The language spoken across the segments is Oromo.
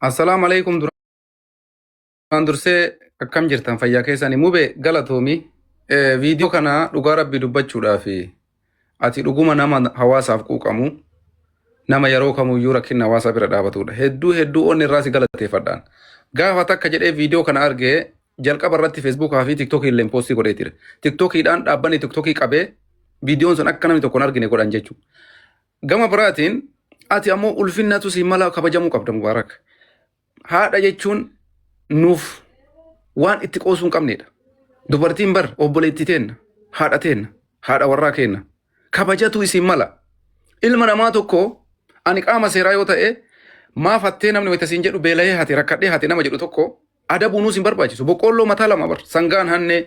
Assalamu alaikum duraan dursee akkam jirtan fayyaa keessanii mube galatoomii viidiyoo kana dhugaa rabbi dubbachuudhaaf ati dhuguma nama hawaasaaf quuqamu nama yeroo kamuyyuu rakkinna hawaasaa bira dhaabatudha. Hedduu onni irraa si galateeffadhaan. Gaafa takka jedhee viidiyoo kana argee jalqaba irratti feesbuukaa fi tiktookii illee poostii godhee ture. Tiktookiidhaan dhaabbanni tiktookii qabee viidiyoon sun akka namni tokko hin argine godhan jechuudha. Gama biraatiin ati ammoo ulfinnatu si mala kabajamuu qabda Mubaarak. Haadha jechuun nuuf waan itti qoosuu hin qabnedha. Dubartiin bar obboleettii teenna, haadha teenna, haadha warraa keenna. Kabajatu isin mala. Ilma namaa tokko ani qaama seeraa yoo ta'e maaf hattee namni wayita siin jedhu beela'ee hate rakkadhee hate nama jedhu tokko adabuunuus hin barbaachisu. Boqqolloo mataa lama bar sangaan hanne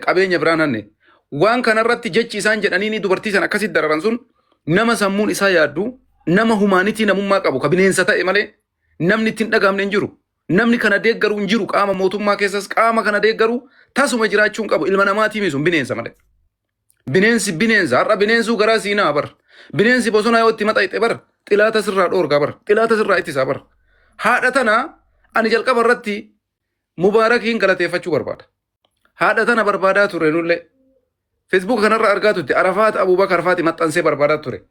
qabeenya biraan hanne. Waan kanarratti jechi isaan jedhanii dubartii sana akkasitti dararan sun nama sammuun isaa yaaddu nama humaanitii namummaa qabu ka bineensa ta'e malee namni ittiin dhagaamne hin jiru. Namni kana deeggaru hin jiru qaama mootummaa keessas qaama kana deeggaru tasuma jiraachuu hin qabu ilma namaatii sun bineensa malee. Bineensi bineensa har'a bineensuu garaa siinaa bar. Bineensi bosonaa yoo itti maxa'ixe bar xilaata sirraa dhoorgaa bar xilaata sirraa ittisaa bar. Haadha tana ani jalqaba irratti Mubaarakiin galateeffachuu barbaada. Haadha tana barbaadaa ture nullee. Facebook kanarra argaa turte Arafaat Abubakar Faati maxxansee barbaadaa ture.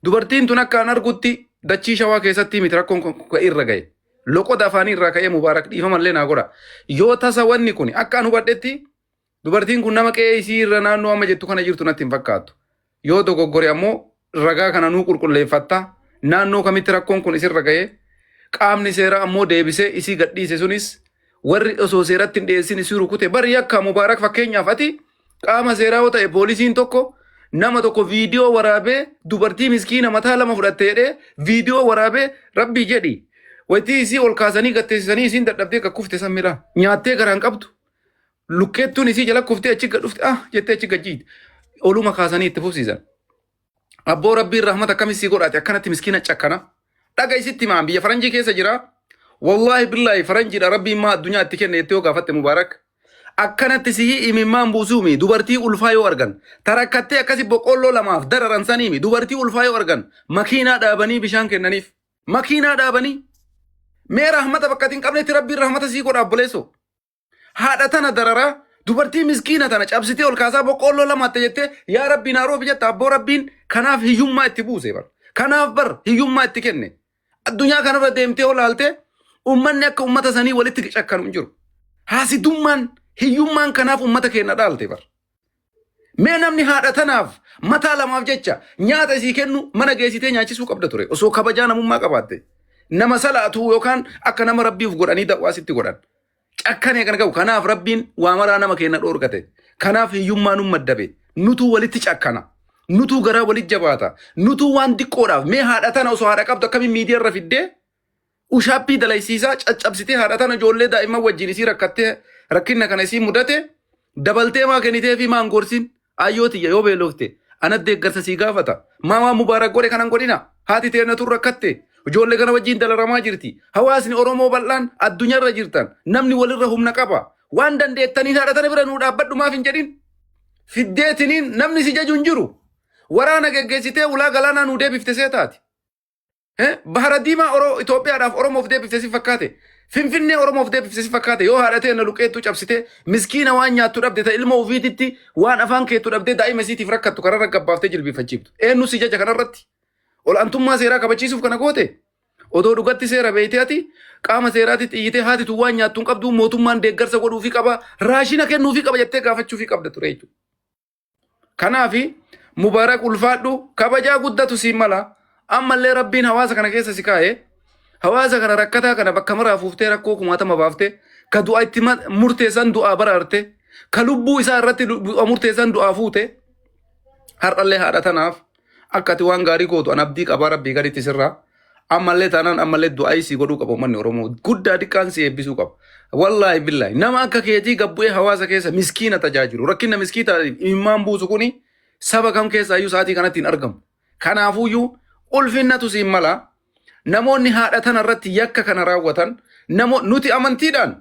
Dubartiin tun akka an argutti dachii shawaa keessatti miti rakkoon irra ga'e. Loqoda afaanii irraa ka'ee Mubaarak dhiifamallee naa godha. Yoo tasa wanni kun akka an hubadhetti dubartiin kun nama qe'ee isii irra naannoo amma jettu kana jirtu natti hin fakkaattu. Yoo dogoggore ammoo ragaa kana nuu qulqulleeffatta. Naannoo kamitti rakkoon kun isirra ga'ee qaamni seeraa ammoo deebisee isii gadhiise sunis warri osoo seeratti hin dhiyeessin isii rukute bari akka Mubaarak fakkeenyaaf ati qaama seeraa yoo ta'e poolisiin tokko nama tokko viidiyoo waraabee dubartii miskiina mataa lama fudhatteedhee viidiyoo waraabee rabbii jedhi. Wayitii isii ol kaasanii gatteessisanii isiin dadhabdee akka kufte sammira. Nyaattee garaan qabdu. Lukkeettuun isii jala kuftee achi gadhufte jettee achi gajjiite. Oluma kaasanii itti fufsiisan. Abboo rabbiin rahmata akkamisii godhaate akkanatti miskiina cakkana. Dhaga isitti maan biyya faranjii keessa jira. Wallaahi billaahi faranjiidha rabbiin maa addunyaa itti kenne jettee yoo gaafatte Mubaarak. Akkanatti sii imimmaan buusuumi dubartii ulfaa yoo argan. Tarakkattee akkasi boqqolloo lamaaf dararan saniimi dubartii ulfaa yoo argan makiinaa dhaabanii bishaan kennaniif. Makiinaa dhaabanii. Mee rahmata bakka hin qabnetti rabbiin rahmata sii godha obboleessoo. Haadha tana dararaa dubartii miskiina tana cabsitee ol kaasaa boqqolloo lamaatti jettee yaa rabbii naa roobi jetta abboo rabbiin kanaaf hiyyummaa itti buuse bar. Kanaaf bar hiyyummaa itti kenne. Addunyaa kanarra deemtee olaalte ummanni akka ummata sanii walitti cakkanu hin jiru. Haasidummaan hiyyummaan kanaaf ummata keenya dhaalte bar. Mee namni haadha tanaaf mataa lamaaf jecha nyaata isii kennu mana geessitee nyaachisuu qabda ture osoo kabajaa namummaa qabaatte. Nama salaatu yookaan akka nama rabbiif godhanii da'waasitti godhan. Cakkanee kan qabu kanaaf rabbiin waamaraa nama keenya dhoorgate. Kanaaf hiyyummaan ummaddabe. Nutuu walitti cakkana. Nutuu garaa walitti jabaata. Nutuu waan xiqqoodhaaf mee haadha tana osoo haadha qabdu akkamiin miidiyaa irra fiddee ushaappii dalaysiisaa caccabsitee haadha tana ijoollee daa'imman wajjin isii rakkattee rakkinna kana isii mudate dabaltee maa kennitee fi maan gorsin ayyootiyya yoo beelofte anat deeggarsa sii gaafata. Maa waan Mubaarak godhe kanan godhina haati teenatu rakkatte. Ijoollee kana wajjin dalaramaa jirti. Hawaasni Oromoo bal'aan addunyaarra jirtan namni walirra humna qaba. Waan dandeettaniin haadha tana bira nuu dhaabbadhu maaf hin jedhin. Fiddeetiniin namni si jaju hin jiru. Waraana geggeessitee ulaa galaanaa nuu deebifte see taati. Bahara diimaa Itoophiyaadhaaf Oromoof deebifte si fakkaate. Finfinnee Oromoof deebifte si fakkaate yoo haadha ta'e na luqeettuu cabsite miskiina waan nyaattu dhabde ta ilma ofiititti waan afaan keettu dhabde daa'ima isiitiif rakkattu kararra gabbaaftee jilbifachiiftu. Eenyu si jaja kanarratti? Ol'aantummaa seeraa kabachiisuuf kana goote. Odoo dhugatti seera beeytee ati qaama seeraatti xiyyitee haati tun waan nyaattu hin qabdu mootummaan deeggarsa godhuufi qaba raashina kennuufi qaba jettee gaafachuufi qabda ture jechuudha. Kanaafi Mubaarak ulfaadhu kabajaa guddatu siin mala ammallee rabbiin hawaasa kana keessa si kaa'ee hawaasa kana rakkataa kana bakka maraa fuuftee rakkoo kumaatama baaftee ka du'a itti murteessan du'aa baraarte ka lubbuu isaa irratti murteessan du'aa fuute har'allee haadha tanaaf akka ati waan gaarii gootu an abdii qabaa rabbii gaditti sirraa ammallee taanaan ammallee du'aa isii godhuu qaba uummanni Oromoo guddaa xiqqaan si eebbisuu qaba. Wallaahi billaahi nama akka keetii gabbu'ee hawaasa keessa miskiina tajaajilu rakkina miskiita imimmaan buusu kuni saba kam keessa iyyuu sa'aatii kanatti hin argamu. Kanaafuyyuu ulfinnatu siin mala namoonni haadha tana irratti yakka kana raawwatan nuti amantiidhaan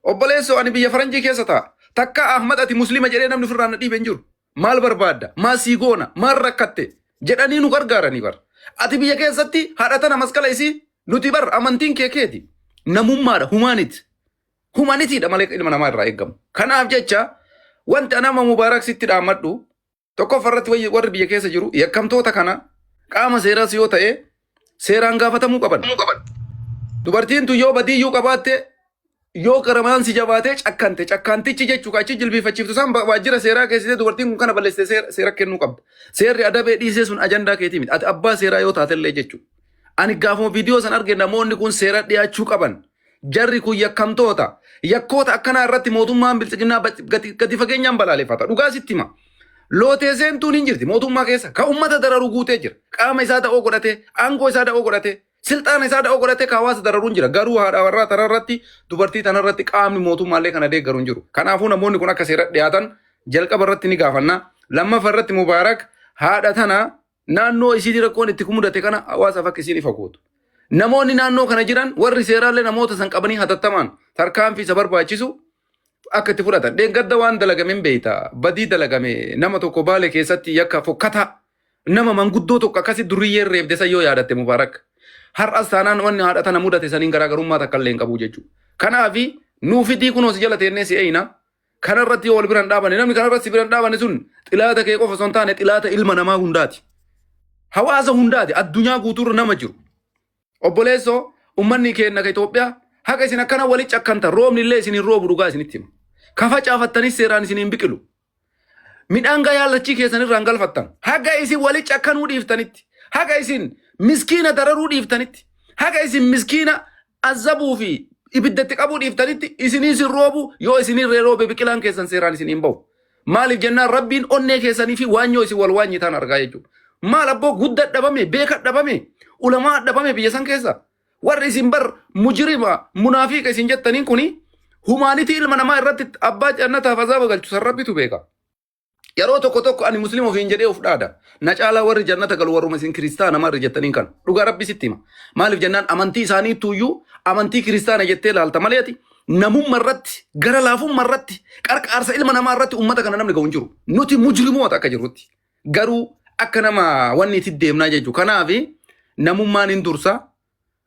obboleessoo ani biyya faranjii keessa ta'a takka Ahmad ati muslima jedhee namni ofirraa na dhiibe hin jiru. Maal barbaadda? Maal sii goona? Maal rakkatte? Jedhanii nu gargaaranii bar. Ati biyya keessatti haadha tana maskala isii nuti bar amantiin kee keeti namummaadha humanitiidha malee ilma namaa irraa eeggamu. Kanaaf jecha wanta nama Mubaarak sitti dhaammadhu tokkoffarratti warri biyya keessa jiru yakkamtoota kana qaama seeraas yoo ta'e seeraan gaafatamuu qaban. Dubartiin tun yoo badiyyuu qabaatte yoo qaramaan si jabaatee cakkantichi jechuu achi jilbiifachiiftu san waajjira seeraa keessatti dubartiin kun kana balleessitee seera kennuu qabda. Seerri adabee dhiisee sun ajandaa keetii miti. Ati abbaa seeraa yoo taatellee jechuudha. Ani gaafuma viidiyoo san arge namoonni kun seera dhiyaachuu qaban. Jarri kun yakkamtoota. Yakkoota akkanaa irratti mootummaan bilchiginaa gadi fageenyaan balaaleffata. Dhugaa sitti hima. Lootee seentuun hin jirti mootummaa keessa. Ka uummata dararu guutee jira. Qaama isaa da'oo godhatee, aangoo isaa da'oo godhatee, silxaana isaa da'oo godhatee ka hawaasa dararuun jira. Garuu haadha warraa tanarratti dubartii tanarratti qaamni mootummaallee kana deeggaru hin jiru. Kanaafuu namoonni kun akka seera dhiyaatan jalqaba irratti ni gaafanna. Lammaffaa irratti Mubaarak haadha tana naannoo isii rakkoon itti mudate kana hawaasaaf akka isiin ifa gootu. Namoonni naannoo kana jiran warri seeraallee namoota san qabanii hatattamaan tarkaanfii isa barbaachisu akka itti fudhatan. Deeggadda waan dalagame hin beeyta. Badii dalagame nama tokko Baalee keessatti yakka fokkata nama manguddoo tokko akkasi duriyyee reebdesa yoo yaadatte Mubaarak. Har'as taanaan wanni haadha tana mudate saniin garaagarummaa takka illee hin qabu jechuudha. Kanaafi nuufitii kunuunsi jala teennee si eeyina. Kanarratti yoo wal biran dhaabane namni kanarratti biran dhaabane sun xilaata kee qofa osoo hin taane xilaata ilma namaa hundaati. Hawaasa hundaati addunyaa guutuurra nama jiru. Obboleessoo ummanni keenya ka Itoophiyaa haqa isin akkana walitti cakkanta roobni illee isin roobu dhugaa isinitti hima. Kafa caafattanis seeraan isin hin biqilu. Midhaan gayaallachii keessan irraan galfattan. Haqa isin walitti cakkanuu dhiiftanitti. Haqa isin miskiina dararuu dhiiftanitti. Haqa isin miskiina azabuu fi ibiddatti qabuu dhiiftanitti isinii sin roobu yoo isinirree roobe biqilaan keessan seeraan isin hin bahu. Maaliif jennaan Rabbiin onnee keessanii fi waanyoo isin wal waanyitaan argaa jechuudha. Maal abboo guddaa dhabame beeka dhabame ulamaa dhabame biyya san keessa warri isin bar mujrima munaafiqa isin jettaniin kuni humaanitii ilma namaa irratti abbaa jannataaf azaaba galchu san Rabbitu beeka. Yeroo tokko ani musliima ofiin jedhee of dhaada. Na caalaa warri jannata galu warruma isin kiristaana marri jettaniin kan dhugaa Rabbi sitti hima. Maaliif jennaan amantii isaanii tuyyuu amantii kiristaana jettee laalta maleeti namummaa irratti gara laafummaa irratti qarqaarsa ilma namaa irratti ummata kana namni ga'u hin jiru. Nuti mujrimoota akka jirrutti garuu akka nama wanni itti deemnaa jechuudha. Kanaaf namummaan hin dursa.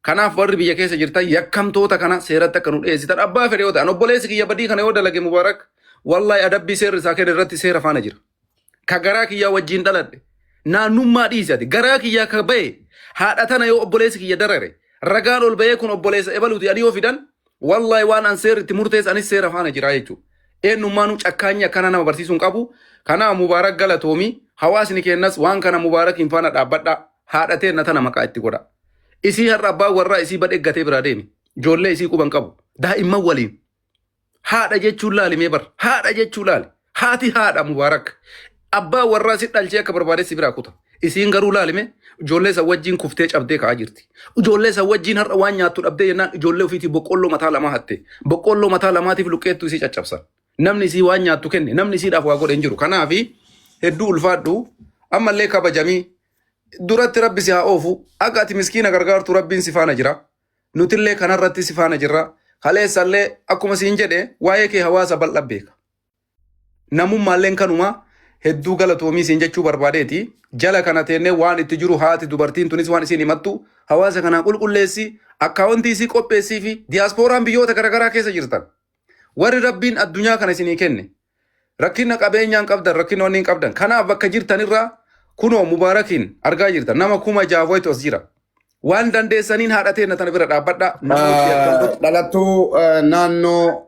Kanaaf warri biyya keessa jirtan yakkamtoota kana seeratti akka nu dhiyeessitan abbaa fedhe yoo ta'an obboleessi kiyya badii kana yoo dalage Mubaarak wallahi adabbii seerri isaa kenna irratti seera faana jira. Ka garaa kiyyaa wajjin dhaladhe naannummaa dhiisati garaa kiyyaa ka ba'e haadha tana yoo obboleessi kiyya darare ragaan ol ba'ee kun obboleessa ebaluuti adii yoo fidan wallahi waan an seerri itti murtees anis seera faana jira jechuudha. Eenyummaanuu cakkaanyi akkana nama barsiisuun qabu. Kanaaf Mubaarak galatoomii hawaasni kennas waan kana Mubaarak hin faana dhaabbadha haadhatee na tana maqaa itti godha. Isii har'a abbaa warraa isii badheeggatee biraa deemi. Ijoollee isii quban qabu. Daa'imman waliin. Haadha jechuun laali mee bar. Haadha jechuun laali. Haati haadha Mubaarak. Abbaa warraa si dhalchee akka barbaadeessi biraa kuta. Isiin garuu laali mee ijoollee isa wajjin kuftee cabdee ka'aa jirti. Ijoollee isa wajjin har'a waan nyaattu dhabdee jennaan ijoollee ofiitii boqqolloo mataa lamaa hatte. Boqqolloo mataa lamaatiif luqqeettu isii caccabsan. Namni isii waan nyaattu kenne. Namni isiidhaaf waa godhe hin jiru. Kanaafi hedduu ulfaadhu ammallee kabajamii duratti Rabbi si haa oofu akka ati miskiina gargaartu Rabbiin si faana jira. Nutillee kanarratti si faana jirra. Kaleessallee akkuma siin jedhe waa'ee kee hawaasa bal'aa beeka. Namummaalleen kanuma hedduu galatoomii siin jechuu barbaadeeti. Jala kana teennee waan itti jiru haati dubartiin tunis waan isiin himattu hawaasa kanaa qulqulleessi akkaawuntii isii qopheessii fi diyaaspooraan biyyoota garaagaraa keessa jirtan. Warri Rabbiin addunyaa kana isinii kenne. Rakkina qabeenyaan qabdan rakkina wanni hin qabdan. Kanaaf bakka jirtanirraa kunoo Mubaarakiin argaa jirtan nama 6,000 as jira. Waan dandeessaniin haadhatee na tana bira dhaabbadha. Dhalattuu naannoo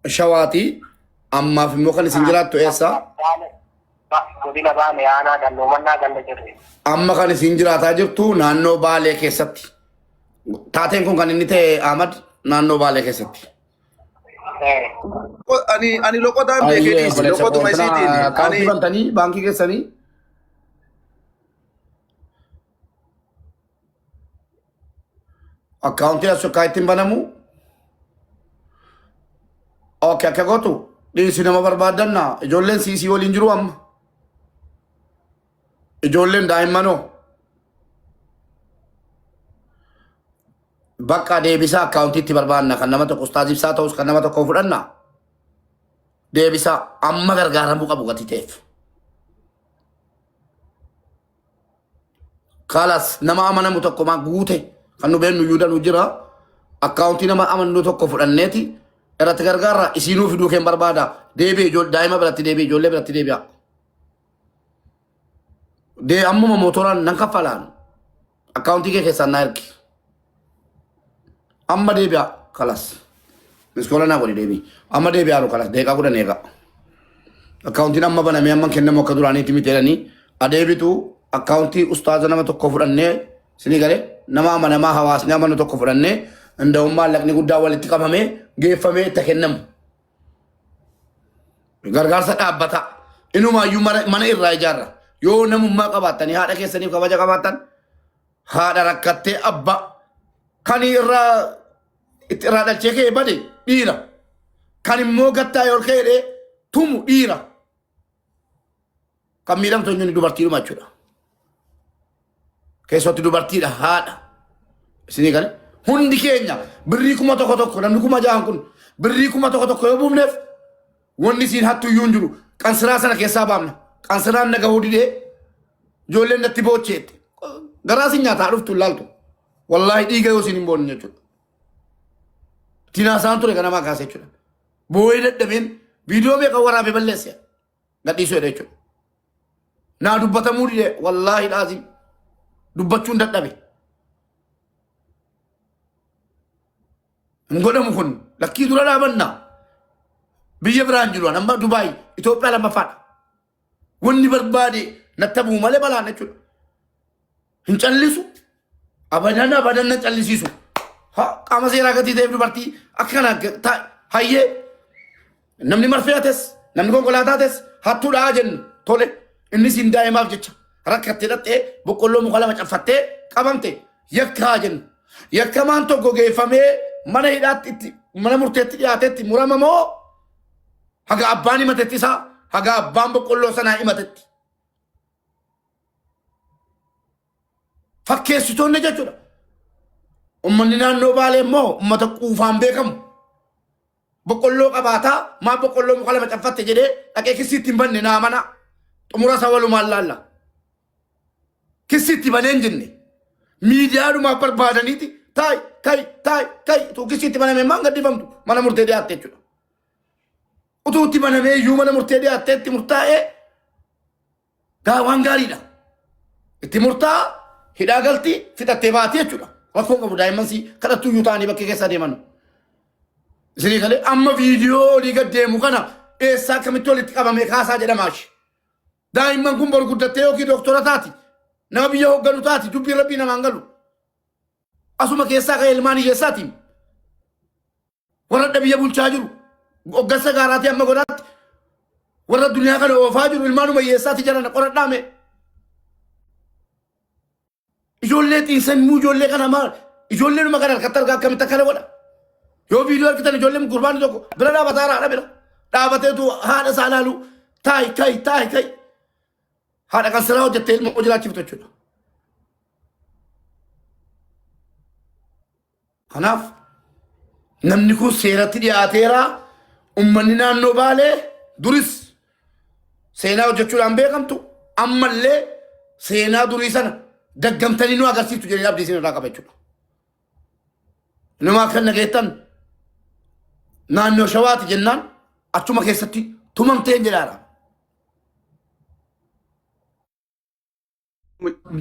Shawaati ammaaf immoo kan isin jiraattu eessa? Godina Baalee aanaa Dalloomannaa ganda jirre. Amma kan isin jiraataa jirtu naannoo Baalee keessatti. Taateen kun kan inni ta'e Ahmad naannoo Baalee keessatti. Ani loqotaan beekenis loqotuma isiitiin. Akkaawuntii bantanii baankii keessanii? Akkaawuntii as akka ittiin banamu? Ookee akka gootu dhiisi nama barbaaddanna ijoolleen siisii waliin jiru amma. Ijoolleen daa'immanoo. Bakka deebisaa akkaawuntiitti barbaadna kan nama tokko ustaazibsaa ta'us kan nama tokko fudhanna. Deebisaa amma gargaaramuu qabu gatii ta'eef. Kalas nama amanamu tokko maa guute kan nu beenu yuudan jira akkaawuntii nama amannu tokko fudhanneeti irratti gargaarra isinuu fiduu keen barbaada deebi'e daa'ima biratti deebi'e ijoollee biratti deebi'a. Ammuma mootoraan nan kaffalaan akkaawuntii kee keessaan naa ergi. Amma deebi'a kalas. Miskoola naa godhi deebi'i. Amma deebi'a kalas deeqaa kudhan eega. Akkaawuntiin amma banamee amma kennamu akka duraaniitti miti jedhanii adeebitu akkaawuntii ustaaza nama tokko fudhannee sinii galee nama amanamaa hawaasni amanu tokko fudhannee እንደውም ማለቅኒ ጉዳይ ወልቲ ቀመሜ ገፈሜ ተከነም ገርጋርሰ ዳበታ ኢኑማዩ ማነ ኢራጃራ ዮ ነሙማ ቀባተን ያደ ከሰኒ ከበጀ ቀባተን ሃዳ ረከቴ አባ ካኒ ኢራ ኢትራዳ ቼኬ በዲ ዲራ ካኒ ሞገታ ዮርከሄ ቱሙ ዲራ ከሚለም ቶኝኒ ዱበርቲሩ ማቹዳ ከሶት ዱበርቲዳ ሃዳ ሲኒ ጋር hundi keenya birrii kuma tokko tokko namni kuma jaan kun birrii kuma tokko tokko yoo buufneef wanni siin hattu iyyuu hin jiru qansiraa sana keessaa baafna qansiraan naga hudidee ijoolleen natti boocheette garaa siin nyaataa dhuftu laaltu wallaahi dhiiga yoo siin hin boonne jechuudha. Tinaasaan ture kan namaa kaasee jechuudha. Boo'ee dadhabeen viidiyoo meeqa waraabee balleesse gadhiisuu jedha jechuudha. Naa dubbatamuu didee wallaahi dhaasiin dubbachuun dadhabe. Ngodamu kun lakkii dura dhaabanna biyya biraan jiru amma Dubaay Itoophiyaa lamaffaadha. Wanni barbaade nattabuu malee balaan jechuudha. Hin callisu abadan na callisiisu. Qaama seeraa gatii ta'eef dubartii akkana hayyee namni marfeetes namni konkolaataates hattuudhaa jennu tole innis hin daa'imaaf jecha rakkattee dhattee boqqolloo muka lama caffattee qabamte yakkaa jennu. Yakkamaan tokko geeffamee mana hidhaatti mana murteetti dhiyaatetti murama moo haga abbaan himatetti isaa haga abbaan boqqolloo sanaa himatetti. Fakkeessitoonni jechuudha. Uummanni naannoo Baalee immoo uummata quufaan beekamu. Boqqolloo qabaataa maa boqqolloo muka lama caffatte jedhee dhaqee kissiitti hin banne naa mana xumura isaa walumaan laalla. Kissiitti banee hin jenne miidiyaadhumaaf barbaadaniiti kai tu kisitti baname man gaddifamtu mana murtee dhiyaatte jechuudha. Utuutti banamee iyyuu mana murtee dhiyaatteetti murtaa'ee waan gaariidha. Itti murtaa'a hidhaa galtii fixattee baatee jechuudha. Rakkoon qabu daa'imman si kadhattuu iyyuu ta'anii bakkee keessa deeman. Isinii galee amma viidiyoo olii gad deemu kana eessaa akkamitti walitti qabamee kaasaa jedhamaashi. Daa'imman kun bor guddattee yookiin dooktora taati nama biyya hoogganu taati dubbii rabbii namaan galu. Asuma keessaa ka'ee ilmaan hiyyeessaatiin warra biyya bulchaa jiru hoggansa gaaraati amma godhaatti warra duniyaa kana oofaa jiru ilmaanuma hiyyeessaati jalan qoradhaame. Ijoollee xiinsammuu ijoollee kana maal ijoollee numa kana harkatti argaa akkamitti akkana godha. Yoo viidiyoo argitan ijoolleen gurbaan tokko bira dhaabataa haadha bira dhaabateetu haadha isaa ilaalu taayi haadha kan siraa hojjettee ilma jiraachiftu jechuudha. Kanaaf namni kun seeratti dhiyaateera uummanni naannoo Baalee duris seenaa hojjechuudhaan beekamtu ammallee seenaa durii sana daggamtanii nu agarsiiftu jedhanii abdii isin irraa qaba jechuudha. Nama akka nageettan naannoo Shawaati jennaan achuma keessatti tumamtee jedhaadha.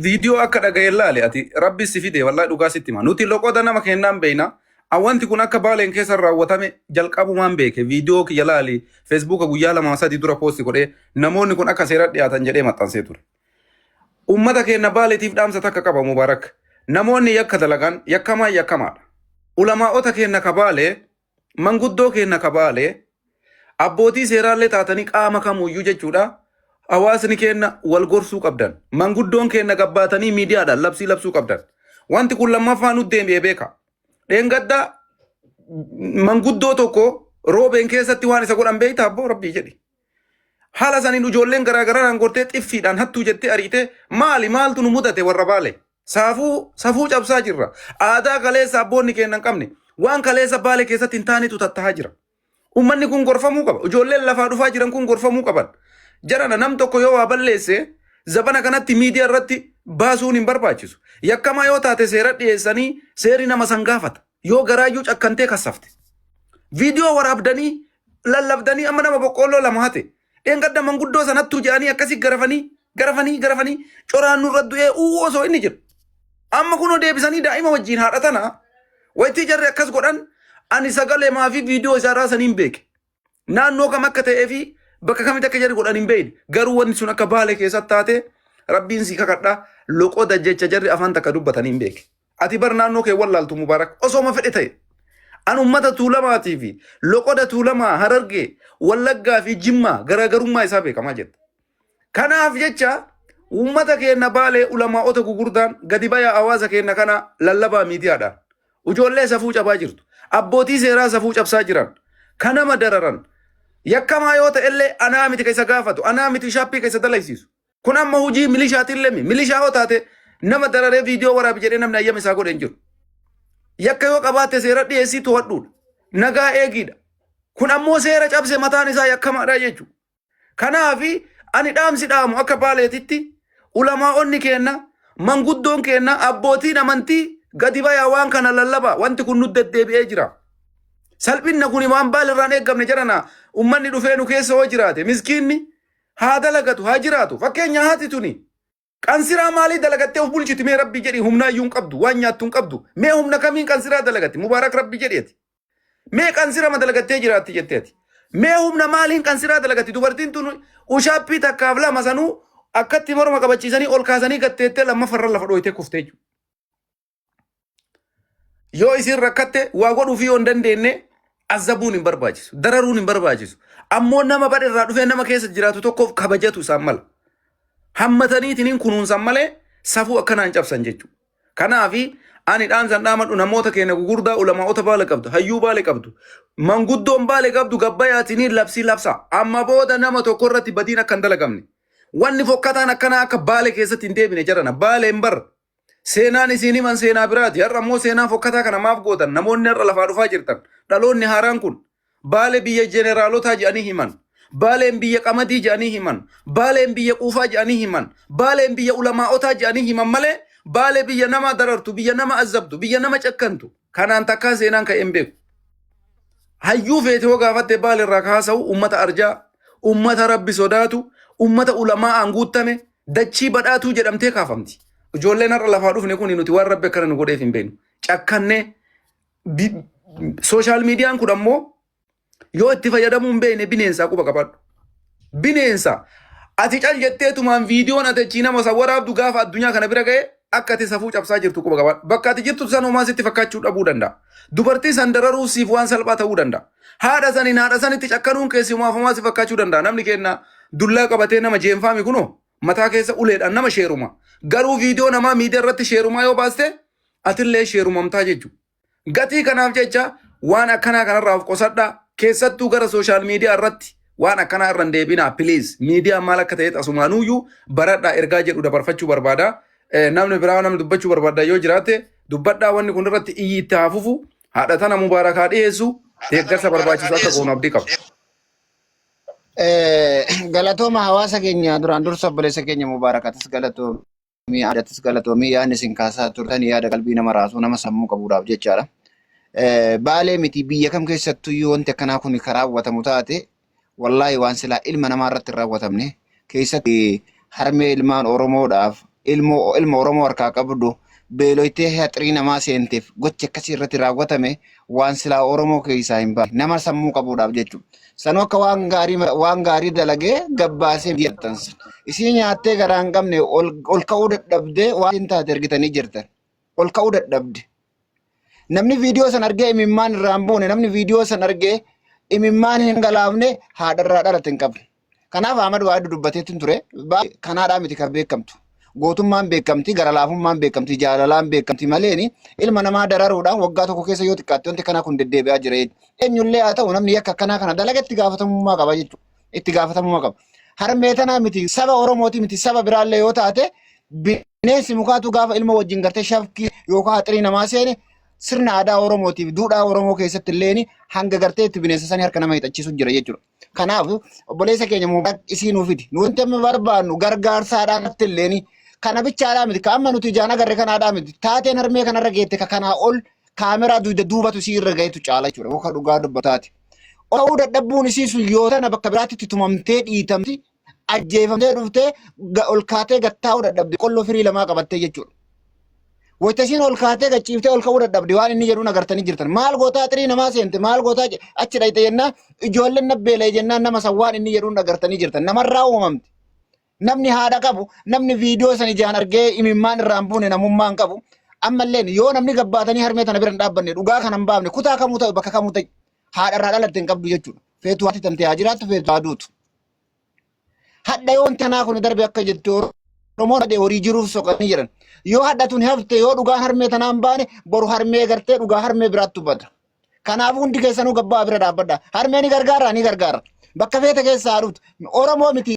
Video akka dhaga'e laale ati rabbi si fide wallahi dhugaa sitti hima. Nuti loqoda nama kennaan beeyna. Awanti kun akka Baaleen keessa raawwatame jalqabumaan beeke. Video kiyya laali Facebook guyyaa lama sadii dura posti godhee namoonni kun akka seera dhiyaatan jedhee maxxansee ture. Ummata keenya Baaleetiif dhaamsa takka qaba Mubaarak. Namoonni yakka dalagan yakkamaadha. Ulamaa'ota keenya ka Baalee manguddoo keenya ka Baalee abbootii seeraallee taatanii qaama kamuyyuu jechuudha. Hawaasni keenya wal gorsuu qabdan. Manguddoon keenya gabbaatanii miidiyaadhaan labsuu qabdan. Wanti kun lammaffaa nutti deebi'ee beeka. Dheengadda manguddoo tokko roobeen keessatti waan isa godhan beektaa abboo rabbii jedhi. Haala saniin ijoolleen garaagaraan gortee xiffiidhaan hattuu jettee ariitee maaltu nu mudate warra Baalee. Safuu cabsaa jirra. Aadaa kaleessa abboonni keenya hin qabne waan kaleessa Baalee keessatti hin taanetu tattahaa jira. Uummanni kun gorfamuu qaba. Ijoolleen lafaa dhufaa jiran kun gorfamuu qaban. Jarana nam tokko yoo waa balleesse zabana kanatti miidiyaa irratti baasuun hin barbaachisu. Yakkamaa yoo taate seera dhiyeessanii seeri nama san gaafata. Yoo garaayyuu cakkantee kassafte. Viidiyoo waraabdanii lallabdanii amma nama boqqolloo lama hate. Dheengadda manguddoo sanattuu jedhanii akkasii garafanii coraan nurra du'ee osoo inni jiru. Amma kunoo deebisanii daa'ima wajjin haadhatana. Waytii jarri akkas godhan ani sagalee maafi viidiyoo isaa raasanii hin beeke. Naannoo kam akka ta'ee fi bakka kamitti akka jarri godhan hin beekne. Garuu wanni sun akka Baalee keessatti taate rabbiin si kakadhaa loqoda jecha jarri afaan takka dubbatanii hin beeke. Ati bar naannoo kee wallaaltu Mubaarak osooma fedhe ta'e. An ummata Tuulamaatii fi loqoda Tuulamaa Harargee Wallaggaa fi Jimmaa garaagarummaa isaa beekamaa jirta. Kanaaf jecha ummata keenya Baalee ulamaa'ota gugurdaan gadi bayaa hawaasa keenya kana lallabaa miidiyaadhaan. Ijoollee safuu cabaa jirtu. Abbootii seeraa safuu cabsaa jiran. Kanama dararan. Yakkamaa yoo ta'ellee anaa miti keessa gaafatu. Anaa miti shaappii keessa dalaysiisu. Kun amma hojii milishaatiin lemmi. Milishaa yoo taate nama dararee viidiyoo waraabi jedhee namni ayyama isaa godhe hin jiru. Yakka yoo qabaatte seera dhiyeessii to'adhuudha. Nagaa eegiidha. Kun ammoo seera cabse mataan isaa yakkamaadha jechuudha. Kanaafi ani dhaamsi dhaamu akka Baaleetitti ulamaa'onni keenya manguddoon keenya abbootiin amantii gadi bayaa waan kana lallabaa wanti kun nutti deddeebi'ee jira. Salphinna kun waan Baalirraan eeggamne jarana ummanni dhufee nu keessa hoo jiraate miskiinni haa dalagatu haa jiraatu fakkeenya haati tuni. Qansiraa maalii dalagattee of bulchiti mee rabbi jedhi humnaa iyyuu hin qabdu waan nyaattu hin qabdu mee humna kamiin qansiraa dalagatti Mubaarak rabbi jedheeti. Mee qansira ma dalagattee jiraatti jetteeti. Mee humna maaliin qansiraa dalagatti dubartiin tun ushaappii takkaaf lama sanuu akkatti morma qabachiisanii ol kaasanii gatteettee lammafarra lafa dhooytee kuftee jiru. Yoo isin rakkatte waa godhuuf yoo hin dandeenye azabuun hin barbaachisu dararuun hin barbaachisu ammoo nama badheerraa dhufee nama keessa jiraatu tokkoof kabajatu isaan mala. Hammataniitiin kunuunsan malee safuu akkanaan cabsan jechuudha. Kanaafi ani dhaamsan dhaamadhu namoota keenya gugurdaa ulamaa'ota Baalee qabdu hayyuu Baalee qabdu manguddoon Baalee qabdu gabbayaatiin labsii labsa amma booda nama tokko irratti badiin akka hin dalagamne. Wanni fokkataan akkanaa akka Baalee keessatti hin deebine jarana Baaleen bar seenaan isin himan seenaa biraati. Har'a ammoo seenaa fokkataa kana maaf gootan namoonni har'a lafaa dhufaa jirtan dhaloonni haaraan kun Baalee biyya jeneraalotaa jedhanii himan. Baaleen biyya qamadii jedhanii himan. Baaleen biyya quufaa jedhanii himan. Baaleen biyya ulamaa'otaa jedhanii himan malee Baalee biyya nama darartu, biyya nama azabtu, biyya nama cakkantu. Kanaan takkaa seenaan ka'een beeku. Hayyuu feete hoo gaafatte Baaleerraa kaasa'u ummata arjaa, ummata rabbi sodaatu, ummata ulamaa'aan guuttame, dachii badhaatuu jedhamtee kaafamti. Ijoolleen har'a lafaa dhufne kun nuti waan rabbi akkana nu godheef hin beeknu. Cakkannee sooshaal miidiyaan kun ammoo yoo itti fayyadamuu hin beekne bineensaa quba qabadhu. Bineensa ati cal jetteetumaan viidiyoon ati achii nama isa waraabdu gaafa addunyaa kana bira ga'e akka ati safuu cabsaa jirtu quba qabadhu. Bakka ati jirtu san homaa sitti fakkaachuu dhabuu danda'a. Dubartii san dararuu siif waan salphaa ta'uu danda'a. Haadha sanitti cakkanuun keessi homaaf homaa si fakkaachuu danda'a. Namni keenya dullaa qabatee nama jeenfaami kunoo mataa keessa uleedhaan nama sheeruma. Garuu viidiyoo namaa miidiyaa irratti sheerumaa yoo baaste atillee sheerumamtaa jechuudha. Gatii kanaaf jecha waan akkanaa kanarraa of qusadhaa. Keessattuu gara sooshaal miidiyaa irratti waan akkanaa irra hin deebinaa please. Miidiyaan maal akka ta'e asumaanuyyuu baradhaa ergaa jedhu dabarfachuu barbaada. Namni biraa namni dubbachuu barbaada yoo jiraate dubbadhaa wanni kun irratti iyyi itti haafufu haadha tana mubaarakaa dhiyeessu deeggarsa barbaachisu akka goonu abdii qabu. Galatooma hawaasa keenya duraan dursa obboleessa keenya mubaarakatis galatoomii aadatis galatoomii yaadni isin kaasaa turtan yaada qalbii nama raasuu nama sammuu qabuudhaaf jechaadha. Baalee miti biyya kam keessattuu yoo wanti akkanaa kun kan raawwatamu taate wallaahi waan silaa ilma namaa irratti raawwatamne keessatti harmee ilmaan Oromoodhaaf ilma Oromoo harkaa qabdu beeloytee haxirii namaa seenteef gochi akkasii irratti raawwatame waan silaa Oromoo keessaa hin baane nama sammuu qabuudhaaf jechuudha. Sanuu akka waan gaarii dalagee gabbaasee jettansa. Isii nyaattee garaa hin qabne ol ka'uu dadhabdee waan hin taate ergitanii jirtan. Ol ka'uu dadhabde. Namni viidiyoo san argee imimmaan irraan buune namni viidiyoo san argee imimmaan hin galaafne haadharraa dhalate hin qabne. Kanaaf Ahmad waa dubbateetti ture kanaadhaa miti kan beekamtu. Gootummaan beekamti, gara laafummaan beekamti, jaalalaan beekamti maleeni ilma namaa dararuudhaan waggaa tokko keessa yoo xiqqaatte wanti kanaa kun deddeebi'aa jira. Eenyullee haa ta'u namni yakka akkanaa kana dalaga itti gaafatamummaa qaba jechuudha. Itti gaafatamummaa qaba. Harmee tanaa miti saba Oromooti miti saba biraallee yoo taate bineensi mukaatu gaafa ilma wajjin gartee shafkii yookaan haxirii namaa seene sirna aadaa Oromootiif duudhaa Oromoo keessatti illee hanga gartee itti bineensa sanii harka nama hidhachiisu jira jechuudha. Kanaaf obboleessa keenya mukaa isii nuuf fidi. Nuti amma barbaannu gargaarsaadhaan illee Kana bichaadhaa miti. Ka amma nuti ijaan agarre kanaadhaa miti. Taateen harmee kanarra geette ka kanaa ol kaameraa duubatu sii irra gaheetu caala jechuudha. Yookaan dhugaa dubbataati. Ta'uu dadhabbuun isii sun yoo tana bakka biraatti tumamtee dhiitamti ajjeefamtee dhuftee ol kaatee gattaa'uu dadhabde qolloo firii lamaa qabattee jechuudha. Wayita isiin ol kaatee gachiiftee ol ka'uu dadhabde waan inni jedhuun agartanii jirtan. Maal gootaa xirii namaa seente maal gootaa achi dhayite jennaan ijoolleen nabbeelee jennaan nama san waan inni jedhuun agartanii jirtan. Namarraa uumamti. Namni haadha qabu namni viidiyoo san ijaan argee imimmaan irraan buune namummaan qabu. Ammalleen yoo namni gabbaatanii harmee tana bira hin dhaabbanne dhugaa kan hin baafne kutaa kamuu ta'u bakka kamuu ta'e haadharraa dhalatte hin qabdu jechuudha. Feetu haati tantee haa jiraattu feetu haa duutu. Hadha yoo tanaa kun darbe akka jettu Oromoon hadhee horii jiruuf soqanii jiran. Yoo hadha tun hafte yoo dhugaan harmee tanaa hin baane boru harmee gartee dhugaa harmee biraatti uffata. Kanaafuu hundi keessanuu gabbaa bira dhaabbadha. Harmee ni gargaara ni gargaara. Bakka feete keessaa dhuftu Oromoo miti.